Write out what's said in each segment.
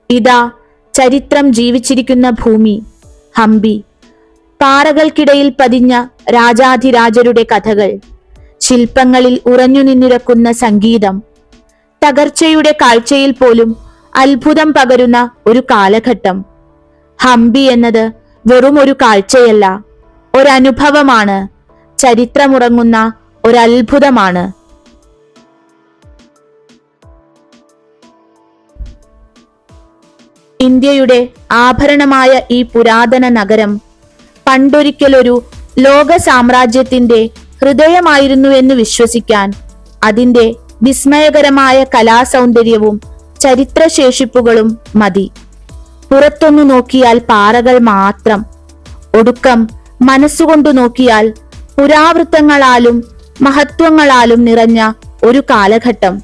ഇതാ ചരിത്രം ജീവിച്ചിരിക്കുന്ന ഭൂമി ഹംപി. പാറകൾക്കിടയിൽ പതിഞ്ഞ രാജാധിരാജരുടെ കഥകൾ, ശില്പങ്ങളിൽ ഉറഞ്ഞു നിന്നിരക്കുന്ന സംഗീതം, തകർച്ചയുടെ കാഴ്ചയിൽ പോലും അത്ഭുതം പകരുന്ന ഒരു കാലഘട്ടം. ഹംപി എന്നത് വെറും ഒരു കാഴ്ചയല്ല, ഒരനുഭവമാണ്, ചരിത്രമുറങ്ങുന്ന ഒരത്ഭുതമാണ്. ഇന്ത്യയുടെ ആഭരണമായ ഈ പുരാതന നഗരം പണ്ടൊരിക്കലൊരു ലോക സാമ്രാജ്യത്തിന്റെ ഹൃദയമായിരുന്നു എന്ന് വിശ്വസിക്കാൻ അതിന്റെ വിസ്മയകരമായ കലാസൗന്ദര്യവും ചരിത്രശേഷിപ്പുകളും മതി. പുറത്തൊന്നു നോക്കിയാൽ പാറകൾ മാത്രം, ഒടുക്കം മനസ്സുകൊണ്ടു നോക്കിയാൽ പുരാവൃത്തങ്ങളാലും മഹത്വങ്ങളാലും നിറഞ്ഞ ഒരു കാലഘട്ടം.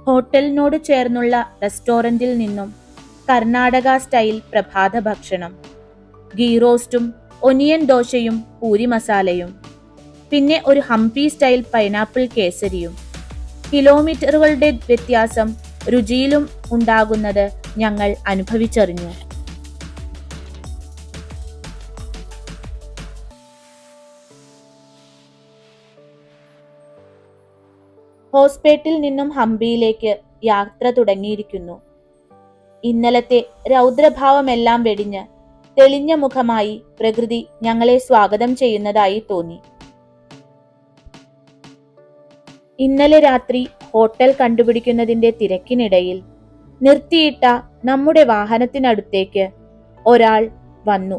ഹോട്ടലിനോട് ചേർന്നുള്ള റെസ്റ്റോറന്റിൽ നിന്നും കർണാടക സ്റ്റൈൽ പ്രഭാത ഭക്ഷണം, ഗീ റോസ്റ്റും ഒനിയൻ ദോശയും പൂരി മസാലയും, പിന്നെ ഒരു ഹംപി സ്റ്റൈൽ പൈനാപ്പിൾ കേസരിയും. കിലോമീറ്ററുകളുടെ വ്യത്യാസം രുചിയിലും ഉണ്ടാകുന്നത് ഞങ്ങൾ അനുഭവിച്ചറിഞ്ഞു. ഹോസ്പേട്ടിൽ നിന്നും ഹംപിയിലേക്ക് യാത്ര തുടങ്ങിയിരിക്കുന്നു. ഇന്നലത്തെ രൗദ്രഭാവമെല്ലാം വെടിഞ്ഞ് തെളിഞ്ഞ മുഖമായി പ്രകൃതി ഞങ്ങളെ സ്വാഗതം ചെയ്യുന്നതായി തോന്നി. ഇന്നലെ രാത്രി ഹോട്ടൽ കണ്ടുപിടിക്കുന്നതിന്റെ തിരക്കിനിടയിൽ നിർത്തിയിട്ട നമ്മുടെ വാഹനത്തിനടുത്തേക്ക് ഒരാൾ വന്നു.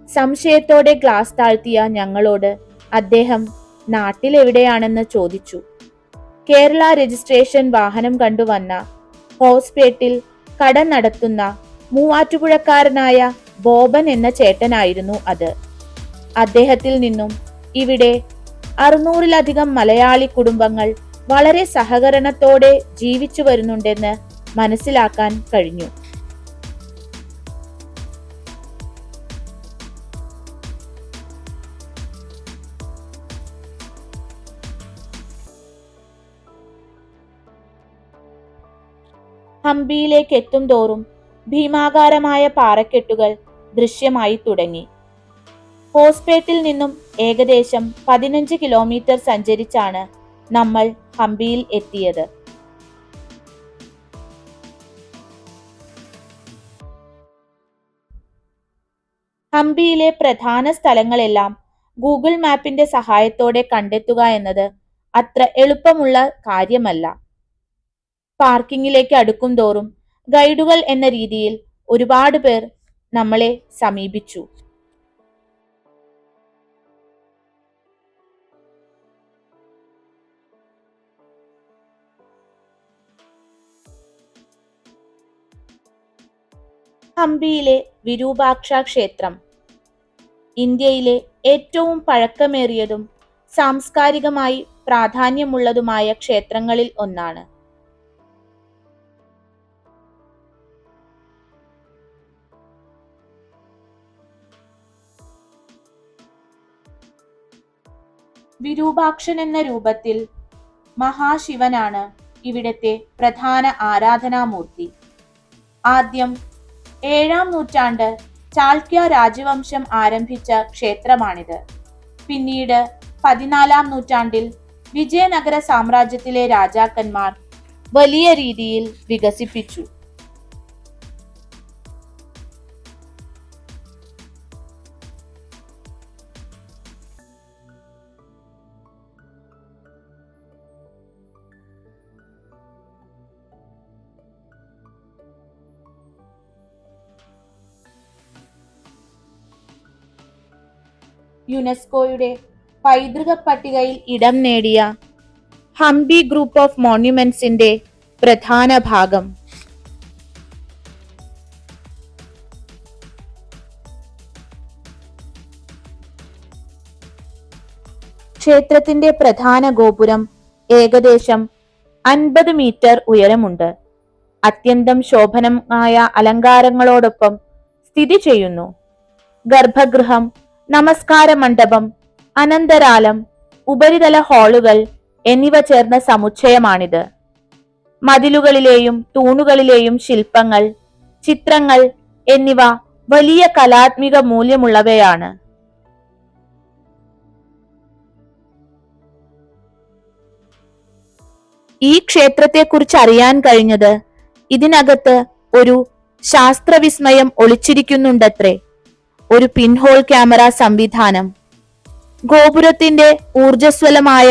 സംശയത്തോടെ ഗ്ലാസ് താഴ്ത്തിയ ഞങ്ങളോട് അദ്ദേഹം നാട്ടിലെവിടെയാണെന്ന് ചോദിച്ചു. കേരള രജിസ്ട്രേഷൻ വാഹനം കണ്ടുവന്ന ഹോസ്പേട്ടിൽ കട നടത്തുന്ന മൂവാറ്റുപുഴക്കാരനായ ബോബൻ എന്ന ചേട്ടനായിരുന്നു അത്. അദ്ദേഹത്തിൽ നിന്നും ഇവിടെ 600-ലധികം മലയാളി കുടുംബങ്ങൾ വളരെ സഹകരണത്തോടെ ജീവിച്ചു വരുന്നുണ്ടെന്ന് മനസ്സിലാക്കാൻ കഴിഞ്ഞു. ഹംപിയിലേക്ക് എത്തും തോറും ഭീമാകാരമായ പാറക്കെട്ടുകൾ ദൃശ്യമായി തുടങ്ങി. ഹോസ്പേട്ടിൽ നിന്നും ഏകദേശം 15 കിലോമീറ്റർ സഞ്ചരിച്ചാണ് നമ്മൾ ഹംപിയിൽ എത്തിയത്. ഹംപിയിലെ പ്രധാന സ്ഥലങ്ങളെല്ലാം ഗൂഗിൾ മാപ്പിന്റെ സഹായത്തോടെ കണ്ടെത്തുക എന്നത് അത്ര എളുപ്പമുള്ള കാര്യമല്ല. പാർക്കിങ്ങിലേക്ക് അടുക്കും തോറും ഗൈഡുകൾ എന്ന രീതിയിൽ ഒരുപാട് പേർ നമ്മളെ സമീപിച്ചു. ഹംപിയിലെ വിരൂപാക്ഷ ക്ഷേത്രം ഇന്ത്യയിലെ ഏറ്റവും പഴക്കമേറിയതും സാംസ്കാരികമായി പ്രാധാന്യമുള്ളതുമായ ക്ഷേത്രങ്ങളിൽ ഒന്നാണ്. വിരൂപാക്ഷൻ എന്ന രൂപത്തിൽ മഹാശിവനാണ് ഇവിടത്തെ പ്രധാന ആരാധനാമൂർത്തി. ആദ്യം 7-ാം നൂറ്റാണ്ട് ചാൾക്യ രാജവംശം ആരംഭിച്ച ക്ഷേത്രമാണിത്. പിന്നീട് 14-ാം നൂറ്റാണ്ടിൽ വിജയനഗര സാമ്രാജ്യത്തിലെ രാജാക്കന്മാർ വലിയ രീതിയിൽ വികസിപ്പിച്ചു. യുനെസ്കോയുടെ പൈതൃക പട്ടികയിൽ ഇടം നേടിയ ഹംപി ഗ്രൂപ്പ് ഓഫ് മോണ്യുമെന്റ്സിന്റെ പ്രധാന ഭാഗം. ക്ഷേത്രത്തിന്റെ പ്രധാന ഗോപുരം ഏകദേശം 50 മീറ്റർ ഉയരമുണ്ട്. അത്യന്തം ശോഭനമായ അലങ്കാരങ്ങളോടൊപ്പം സ്ഥിതി ചെയ്യുന്നു. ഗർഭഗൃഹം, നമസ്കാര മണ്ഡപം, അനന്തരാലം, ഉപരിതല ഹാളുകൾ എന്നിവ ചേർന്ന സമുച്ചയമാണിത്. മതിലുകളിലെയും തൂണുകളിലെയും ശില്പങ്ങൾ, ചിത്രങ്ങൾ എന്നിവ വലിയ കലാത്മിക മൂല്യമുള്ളവയാണ്. ഈ ക്ഷേത്രത്തെക്കുറിച്ച് അറിയാൻ കഴിഞ്ഞത് ഇതിനകത്ത് ഒരു ശാസ്ത്രവിസ്മയം ഒളിച്ചിരിക്കുന്നുണ്ടത്രേ. ഒരു പിൻഹോൾ ക്യാമറ സംവിധാനം. ഗോപുരത്തിന്റെ ഊർജ്ജസ്വലമായ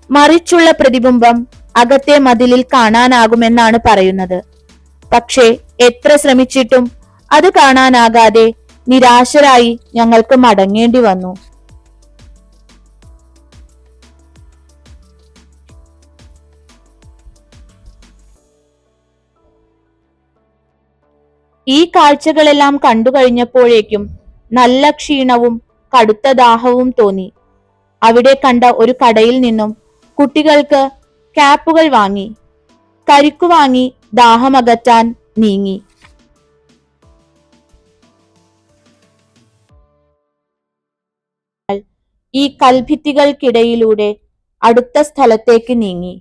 മറിച്ചുള്ള പ്രതിബിംബം അകത്തെ മതിലിൽ കാണാനാകുമെന്നാണ് പറയുന്നത്. പക്ഷേ എത്ര ശ്രമിച്ചിട്ടും അത് കാണാനാകാതെ നിരാശരായി ഞങ്ങൾക്ക് മടങ്ങേണ്ടി വന്നു. ഈ കാഴ്ചകളെല്ലാം കണ്ടു കഴിഞ്ഞപ്പോഴേക്കും നല്ല ക്ഷീണവും കടുത്ത ദാഹവും തോന്നി. അവിടെ കണ്ട ഒരു കടയിൽ നിന്നും കുട്ടികൾക്ക് ക്യാപ്പുകൾ വാങ്ങി, കരിക്കു വാങ്ങി ദാഹമകറ്റാൻ നീങ്ങി. ഈ കൽഭിത്തികൾക്കിടയിലൂടെ അടുത്ത സ്ഥലത്തേക്ക് നീങ്ങി.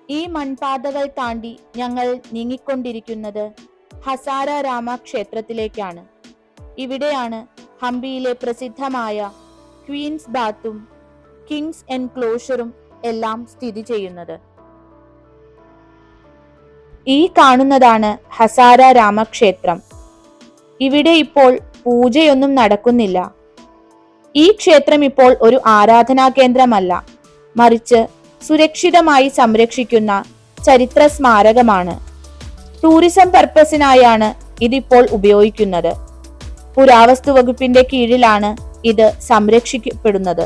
ഈ മൺപാതകൾ താണ്ടി ഞങ്ങൾ നീങ്ങിക്കൊണ്ടിരിക്കുന്നത് ഹസാര രാമ ക്ഷേത്രത്തിലേക്കാണ്. ഇവിടെയാണ് ഹംപിയിലെ പ്രസിദ്ധമായ ക്വീൻസ് ബാത്തും കിങ്സ് എൻക്ലോഷറും എല്ലാം സ്ഥിതി ചെയ്യുന്നത്. ഈ കാണുന്നതാണ് ഹസാര രാമക്ഷേത്രം. ഇവിടെ ഇപ്പോൾ പൂജയൊന്നും നടക്കുന്നില്ല. ഈ ക്ഷേത്രം ഇപ്പോൾ ഒരു ആരാധനാ കേന്ദ്രമല്ല, മറിച്ച് സുരക്ഷിതമായി സംരക്ഷിക്കുന്ന ചരിത്ര സ്മാരകമാണ്. ടൂറിസം പർപ്പസിനായാണ് ഇതിപ്പോൾ ഉപയോഗിക്കുന്നത്. പുരാവസ്തു വകുപ്പിന്റെ കീഴിലാണ് ഇത് സംരക്ഷിക്കപ്പെടുന്നത്.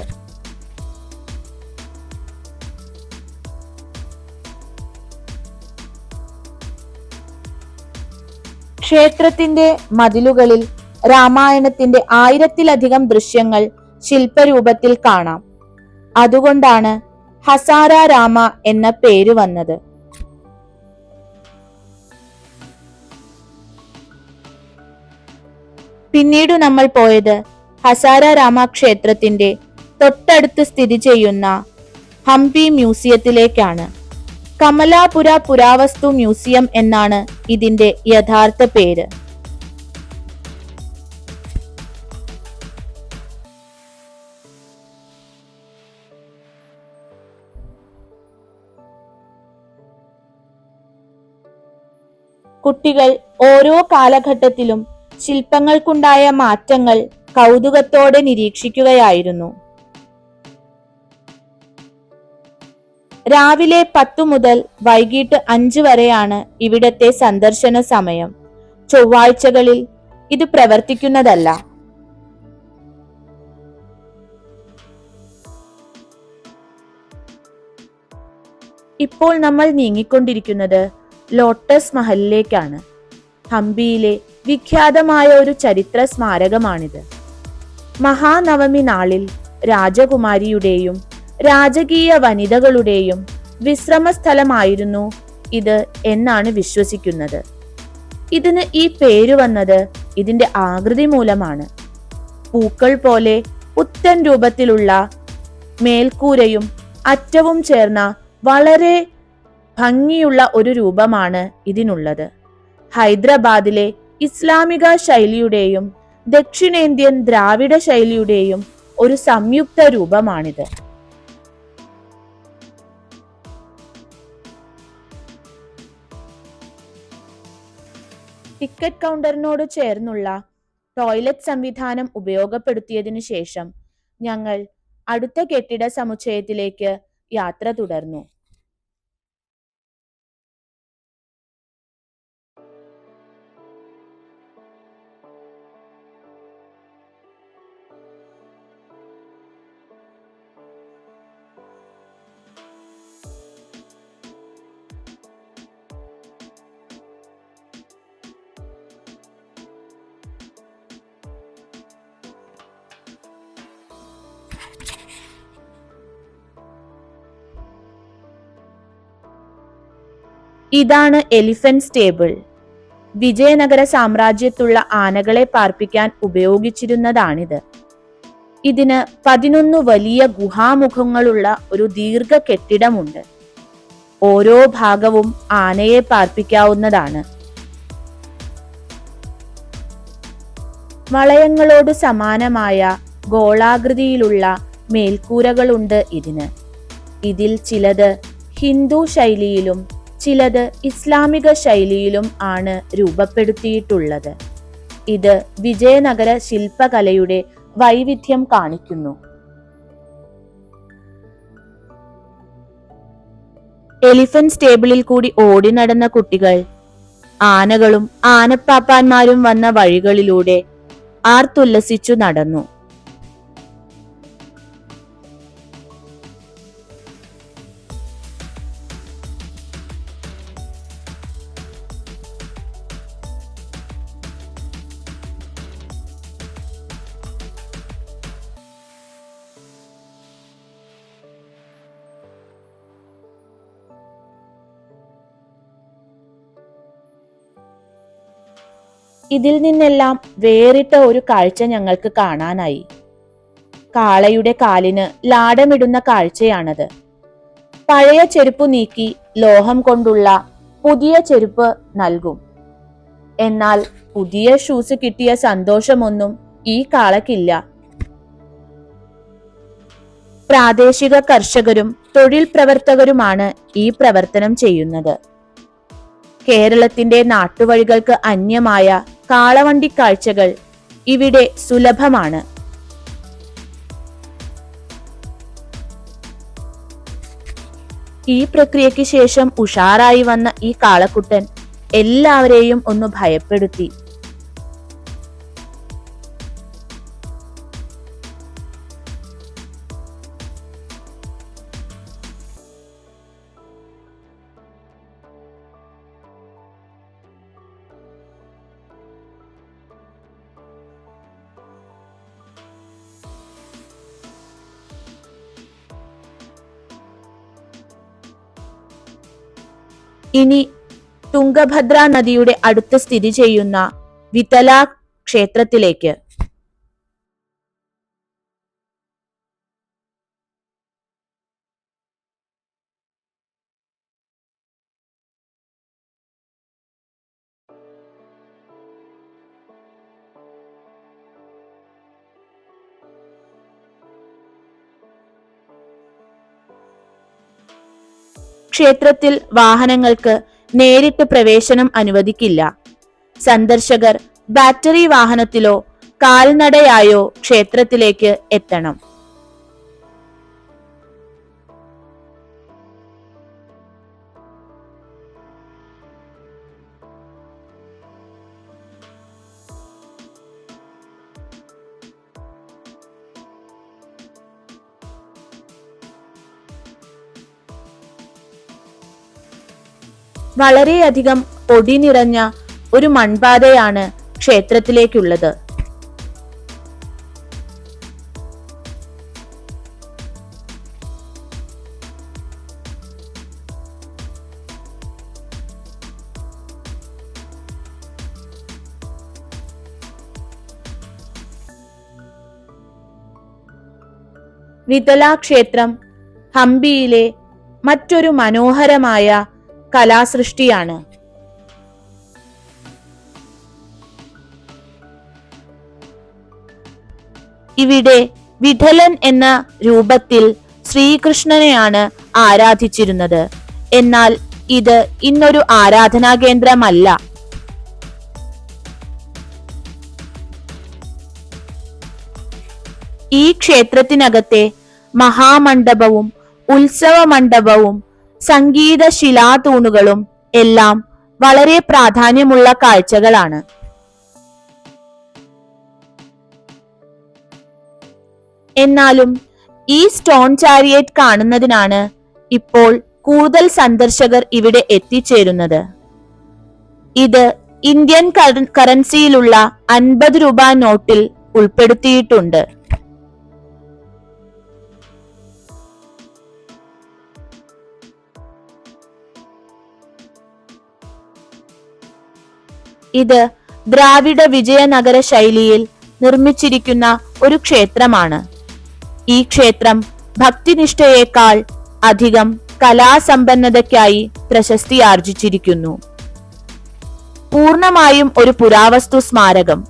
ക്ഷേത്രത്തിന്റെ മതിലുകളിൽ രാമായണത്തിന്റെ 1000-ലധികം ദൃശ്യങ്ങൾ ശില്പരൂപത്തിൽ കാണാം. അതുകൊണ്ടാണ് ഹസാര രാമ എന്ന പേര് വന്നത്. പിന്നീട് നമ്മൾ പോയത് ഹസാര രാമ ക്ഷേത്രത്തിന്റെ തൊട്ടടുത്ത് സ്ഥിതി ചെയ്യുന്ന ഹംപി മ്യൂസിയത്തിലേക്കാണ്. കമലാപുര പുരാവസ്തു മ്യൂസിയം എന്നാണ് ഇതിന്റെ യഥാർത്ഥ പേര്. കുട്ടികൾ ഓരോ കാലഘട്ടത്തിലും ശില്പങ്ങൾക്കുണ്ടായ മാറ്റങ്ങൾ കൗതുകത്തോടെ നിരീക്ഷിക്കുകയായിരുന്നു. രാവിലെ 10 മുതൽ വൈകിട്ട് 5 വരെയാണ് ഇവിടത്തെ സന്ദർശന സമയം. ചൊവ്വാഴ്ചകളിൽ ഇത് പ്രവർത്തിക്കുന്നതല്ല. ഇപ്പോൾ നമ്മൾ നീങ്ങിക്കൊണ്ടിരിക്കുന്നത് ലോട്ടസ് മഹലിലേക്കാണ്. ഹംപിയിലെ വിഖ്യാതമായ ഒരു ചരിത്ര സ്മാരകമാണിത്. മഹാനവമി നാളിൽ രാജകുമാരിയുടെയും രാജകീയ വനിതകളുടെയും വിശ്രമ സ്ഥലമായിരുന്നു ഇത് എന്നാണ് വിശ്വസിക്കുന്നത്. ഇതിന് ഈ പേര് വന്നത് ഇതിന്റെ ആകൃതി മൂലമാണ്. പൂക്കൾ പോലെ പുത്തൻ രൂപത്തിലുള്ള മേൽക്കൂരയും അറ്റവും ചേർന്ന വളരെ ഭംഗിയുള്ള ഒരു രൂപമാണ് ഇതിനുള്ളത്. ഹൈദരാബാദിലെ ഇസ്ലാമിക ശൈലിയുടെയും ദക്ഷിണേന്ത്യൻ ദ്രാവിഡ ശൈലിയുടെയും ഒരു സംയുക്ത രൂപമാണിത്. ടിക്കറ്റ് കൗണ്ടറിനോട് ചേർന്നുള്ള ടോയ്ലറ്റ് സംവിധാനം ഉപയോഗപ്പെടുത്തിയതിനു ശേഷം ഞങ്ങൾ അടുത്ത കെട്ടിട സമുച്ചയത്തിലേക്ക് യാത്ര തുടർന്നു. ഇതാണ് എലിഫന്റ് സ്റ്റേബിൾ. വിജയനഗര സാമ്രാജ്യത്തുള്ള ആനകളെ പാർപ്പിക്കാൻ ഉപയോഗിച്ചിരുന്നതാണിത്. ഇതിന് 11 വലിയ ഗുഹാമുഖങ്ങളുള്ള ഒരു ദീർഘ കെട്ടിടമുണ്ട്. ഓരോ ഭാഗവും ആനയെ പാർപ്പിക്കാവുന്നതാണ്. വളയങ്ങളോട് സമാനമായ ഗോളാകൃതിയിലുള്ള മേൽക്കൂരകളുണ്ട് ഇതിന്. ഇതിൽ ചിലത് ഹിന്ദു ശൈലിയിലും ചിലത് ഇസ്ലാമിക ശൈലിയിലും ആണ് രൂപപ്പെടുത്തിയിട്ടുള്ളത്. ഇത് വിജയനഗര ശില്പകലയുടെ വൈവിധ്യം കാണിക്കുന്നു. എലിഫന്റ് സ്റ്റേബിളിൽ കൂടി ഓടി നടന്ന കുട്ടികൾ ആനകളും ആനപ്പാപ്പാന്മാരും വന്ന വഴികളിലൂടെ ആർത്തുല്ലസിച്ചു നടന്നു. ഇതിൽ നിന്നെല്ലാം വേറിട്ട ഒരു കാഴ്ച ഞങ്ങൾക്ക് കാണാനായി. കാളയുടെ കാലിന് ലാടമിടുന്ന കാഴ്ചയാണത്. പഴയ ചെരുപ്പ് നീക്കി ലോഹം കൊണ്ടുള്ള പുതിയ ചെരുപ്പ് നൽകും. എന്നാൽ പുതിയ ഷൂസ് കിട്ടിയ സന്തോഷമൊന്നും ഈ കാളയ്ക്കില്ല. പ്രാദേശിക കർഷകരും തൊഴിൽ പ്രവർത്തകരുമാണ് ഈ പ്രവർത്തനം ചെയ്യുന്നത്. കേരളത്തിന്റെ നാട്ടുവഴികൾക്ക് അന്യമായ കാളവണ്ടി കാഴ്ചകൾ ഇവിടെ സുലഭമാണ്. ഈ പ്രക്രിയയ്ക്ക് ശേഷം ഉഷാറായി വന്ന ഈ കാളക്കുട്ടൻ എല്ലാവരെയും ഒന്ന് ഭയപ്പെടുത്തി. ഇനി തുംഗഭദ്ര നദിയുടെ അടുത്ത് സ്ഥിതി ചെയ്യുന്ന വിതല ക്ഷേത്രത്തിലേക്ക്. ക്ഷേത്രത്തിൽ വാഹനങ്ങൾക്ക് നേരിട്ട് പ്രവേശനം അനുവദിക്കില്ല. സന്ദർശകർ ബാറ്ററി വാഹനത്തിലോ കാൽനടയായോ ക്ഷേത്രത്തിലേക്ക് എത്തണം. വളരെയധികം പൊടി നിറഞ്ഞ ഒരു മൺപാതയാണ് ക്ഷേത്രത്തിലേക്കുള്ളത്. വിതല ക്ഷേത്രം ഹംപിയിലെ മറ്റൊരു മനോഹരമായ കലാസൃഷ്ടിയാണ്. ഇവിടെ വിഠലൻ എന്ന രൂപത്തിൽ ശ്രീകൃഷ്ണനെയാണ് ആരാധിച്ചിരുന്നത്. എന്നാൽ ഇത് ഇന്നൊരു ആരാധനാ കേന്ദ്രമല്ല. ഈ ക്ഷേത്രത്തിനകത്തെ മഹാമണ്ഡപവും ഉത്സവ മണ്ഡപവും സംഗീത ശിലാതൂണുകളും എല്ലാം വളരെ പ്രാധാന്യമുള്ള കാഴ്ചകളാണ്. എന്നാലും ഈ സ്റ്റോൺ ചാരിയറ്റ് കാണുന്നതിനാണ് ഇപ്പോൾ കൂടുതൽ സന്ദർശകർ ഇവിടെ എത്തിച്ചേരുന്നത്. ഇത് ഇന്ത്യൻ കറൻസിയിലുള്ള 50 രൂപ നോട്ടിൽ ഉൾപ്പെടുത്തിയിട്ടുണ്ട്. ഇത് ദ്രാവിഡ വിജയനഗര ശൈലിയിൽ നിർമ്മിച്ചിരിക്കുന്ന ഒരു ക്ഷേത്രമാണ്. ഈ ക്ഷേത്രം ഭക്തിനിഷ്ഠയേക്കാൾ അധികം കലാസമ്പന്നതയ്ക്കായി പ്രശസ്തിയാർജിച്ചിരിക്കുന്നു. പൂർണമായും ഒരു പുരാവസ്തു സ്മാരകം,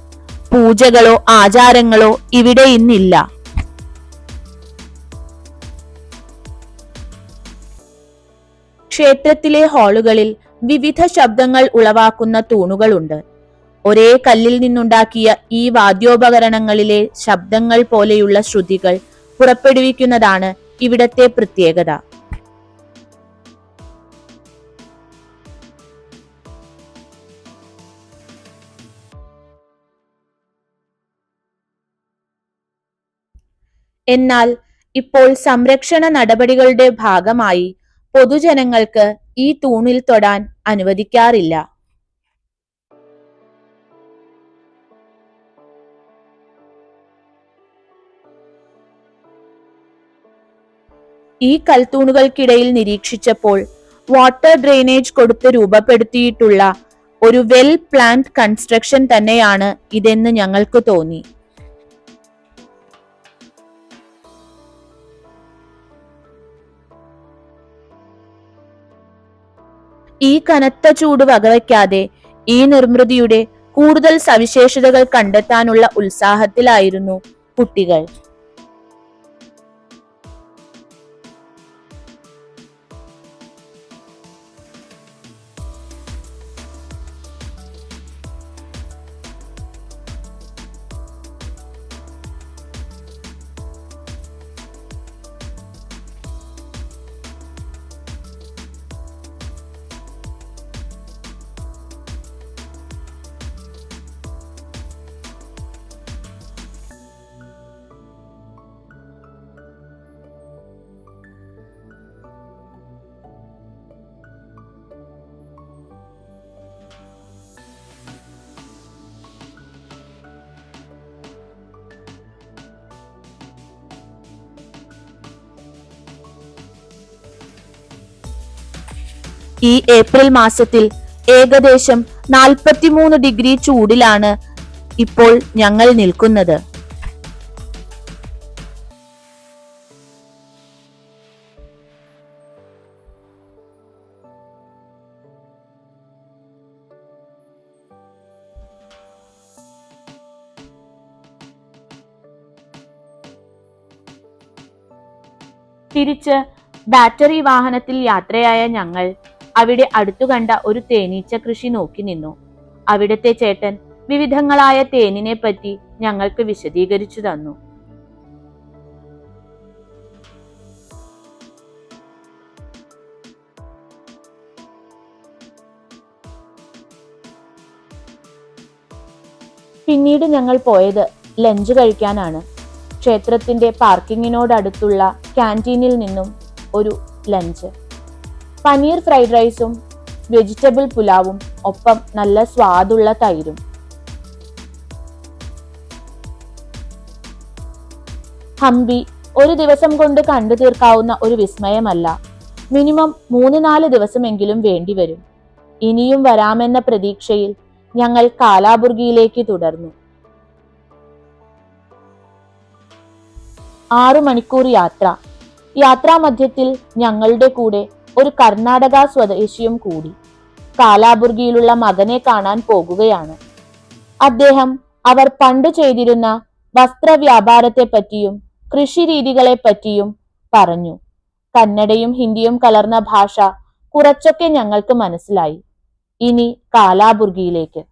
പൂജകളോ ആചാരങ്ങളോ ഇവിടെ ഇന്നില്ല. ക്ഷേത്രത്തിലെ ഹാളുകളിൽ വിവിധ ശബ്ദങ്ങൾ ഉളവാക്കുന്ന തൂണുകളുണ്ട്. ഒരേ കല്ലിൽ നിന്നുണ്ടാക്കിയ ഈ വാദ്യോപകരണങ്ങളിലെ ശബ്ദങ്ങൾ പോലെയുള്ള ശ്രുതികൾ പുറപ്പെടുവിക്കുന്നതാണ് ഇവിടത്തെ പ്രത്യേകത. എന്നാൽ ഇപ്പോൾ സംരക്ഷണ നടപടികളുടെ ഭാഗമായി പൊതുജനങ്ങൾക്ക് ഈ തൂണിൽ തൊടാൻ അനുവദിക്കാറില്ല. ഈ കൽത്തൂണുകൾക്കിടയിൽ നിരീക്ഷിച്ചപ്പോൾ വാട്ടർ ഡ്രെയിനേജ് കൊടുത്ത് രൂപപ്പെടുത്തിയിട്ടുള്ള ഒരു വെൽ പ്ലാൻഡ് കൺസ്ട്രക്ഷൻ തന്നെയാണ് ഇതെന്ന് ഞങ്ങൾക്ക് തോന്നി. ഈ കനത്ത ചൂട് വകവയ്ക്കാതെ ഈ നിർമ്മിതിയുടെ കൂടുതൽ സവിശേഷതകൾ കണ്ടെത്താനുള്ള ഉത്സാഹത്തിലായിരുന്നു കുട്ടികൾ. ഈ ഏപ്രിൽ മാസത്തിൽ ഏകദേശം 43 ഡിഗ്രി ചൂടിലാണ് ഇപ്പോൾ ഞങ്ങൾ നിൽക്കുന്നത്. തിരിച്ച് ബാറ്ററി വാഹനത്തിൽ യാത്രയായ ഞങ്ങൾ അവിടെ അടുത്തു കണ്ട ഒരു തേനീച്ച കൃഷി നോക്കി നിന്നു. അവിടുത്തെ ചേട്ടൻ വിവിധങ്ങളായ തേനിനെ പറ്റി ഞങ്ങൾക്ക് വിശദീകരിച്ചു തന്നു. പിന്നീട് ഞങ്ങൾ പോയത് ലഞ്ച് കഴിക്കാനാണ്. ക്ഷേത്രത്തിന്റെ പാർക്കിങ്ങിനോടടുത്തുള്ള ക്യാൻറ്റീനിൽ നിന്നും ഒരു ലഞ്ച്. പനീർ ഫ്രൈഡ് റൈസും വെജിറ്റബിൾ പുലാവും ഒപ്പം നല്ല സ്വാദുള്ള തൈരും. ഹംപി ഒരു ദിവസം കൊണ്ട് കണ്ടു തീർക്കാവുന്ന ഒരു വിസ്മയമല്ല. മിനിമം 3-4 ദിവസമെങ്കിലും വേണ്ടിവരും. ഇനിയും വരാമെന്ന പ്രതീക്ഷയിൽ ഞങ്ങൾ കാലാബുർഗിയിലേക്ക് തുടർന്നു. 6 മണിക്കൂർ യാത്ര. യാത്രാമധ്യത്തിൽ ഞങ്ങളുടെ കൂടെ ഒരു കർണാടക സ്വദേശിയും കൂടി. കാലാബുർഗിയിലുള്ള മകനെ കാണാൻ പോകുകയാണ്. അദ്ദേഹം അവർ പണ്ട് ചെയ്തിരുന്ന വസ്ത്രവ്യാപാരത്തെ പറ്റിയും കൃഷിരീതികളെ പറ്റിയും പറഞ്ഞു. കന്നഡയും ഹിന്ദിയും കലർന്ന ഭാഷ കുറച്ചൊക്കെ ഞങ്ങൾക്ക് മനസ്സിലായി. ഇനി കാലാബുർഗിയിലേക്ക്.